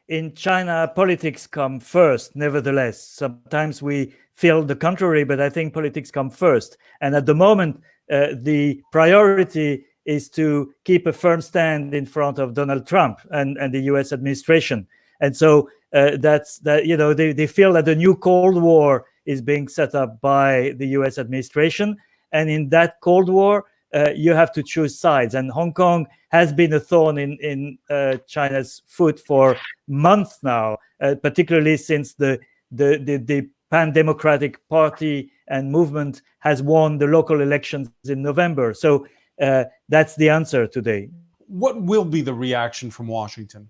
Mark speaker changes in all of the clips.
Speaker 1: in China, politics come first, nevertheless. Sometimes we feel the contrary, but I think politics come first. And at the moment, the priority is to keep a firm stand in front of Donald Trump and the US administration. And so that's that, you know, they feel that the new Cold War is being set up by the US administration. And in that Cold War, you have to choose sides. And Hong Kong has been a thorn in China's foot for months now, particularly since the Pan-Democratic Party and movement has won the local elections in November. So that's the answer today.
Speaker 2: What will be the reaction from Washington?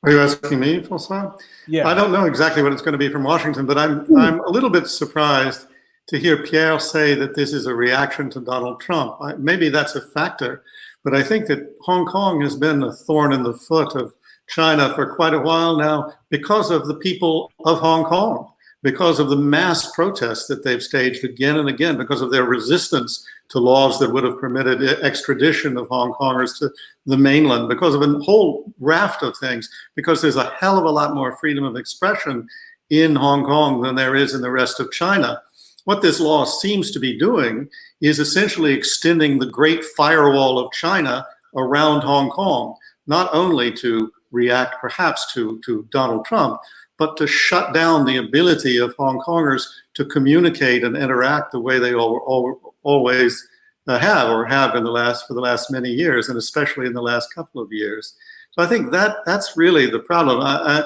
Speaker 3: Are you asking me, François?
Speaker 2: Yeah.
Speaker 3: I don't know exactly what it's going to be from Washington, but I'm a little bit surprised to hear Pierre say that this is a reaction to Donald Trump. Maybe that's a factor, but I think that Hong Kong has been a thorn in the foot of China for quite a while now because of the people of Hong Kong, because of the mass protests that they've staged again and again, because of their resistance to laws that would have permitted extradition of Hong Kongers to the mainland, because of a whole raft of things, because there's a hell of a lot more freedom of expression in Hong Kong than there is in the rest of China. What this law seems to be doing is essentially extending the great firewall of China around Hong Kong, not only to react perhaps to Donald Trump, but to shut down the ability of Hong Kongers to communicate and interact the way they always have in for the last many years, and especially in the last couple of years. So I think that's really the problem.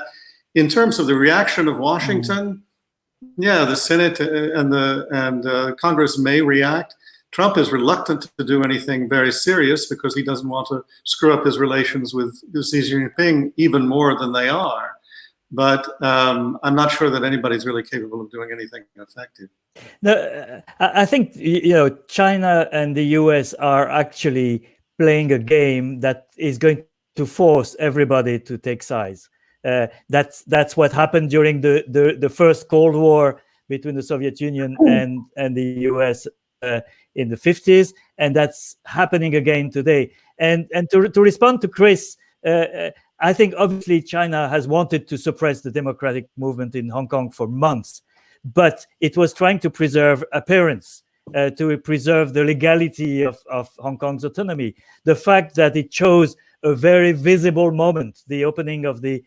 Speaker 3: In terms of the reaction of Washington, yeah, the Senate and Congress may react. Trump is reluctant to do anything very serious because he doesn't want to screw up his relations with Xi Jinping even more than they are. But I'm not sure that anybody's really capable of doing anything effective.
Speaker 1: No, I think, you know, China and the US are actually playing a game that is going to force everybody to take sides. That's what happened during the first Cold War between the Soviet Union and the US in the 50s, and that's happening again today. And to respond to Chris, I think obviously China has wanted to suppress the democratic movement in Hong Kong for months, but it was trying to preserve appearance, to preserve the legality of Hong Kong's autonomy. The fact that it chose a very visible moment, the opening of the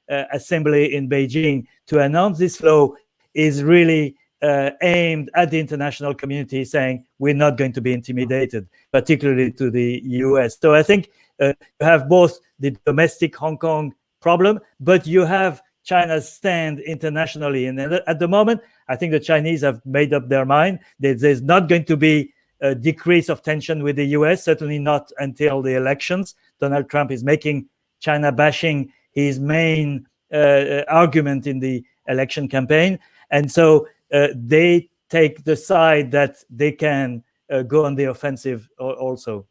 Speaker 1: assembly in Beijing, to announce this law is really aimed at the international community, saying we're not going to be intimidated, particularly to the US. So I think you have both the domestic Hong Kong problem, but you have China's stand internationally. And at the moment, I think the Chinese have made up their mind that there's not going to be a decrease of tension with the US, certainly not until the elections. Donald Trump is making China bashing his main argument in the election campaign. And so they take the side that they can go on the offensive also.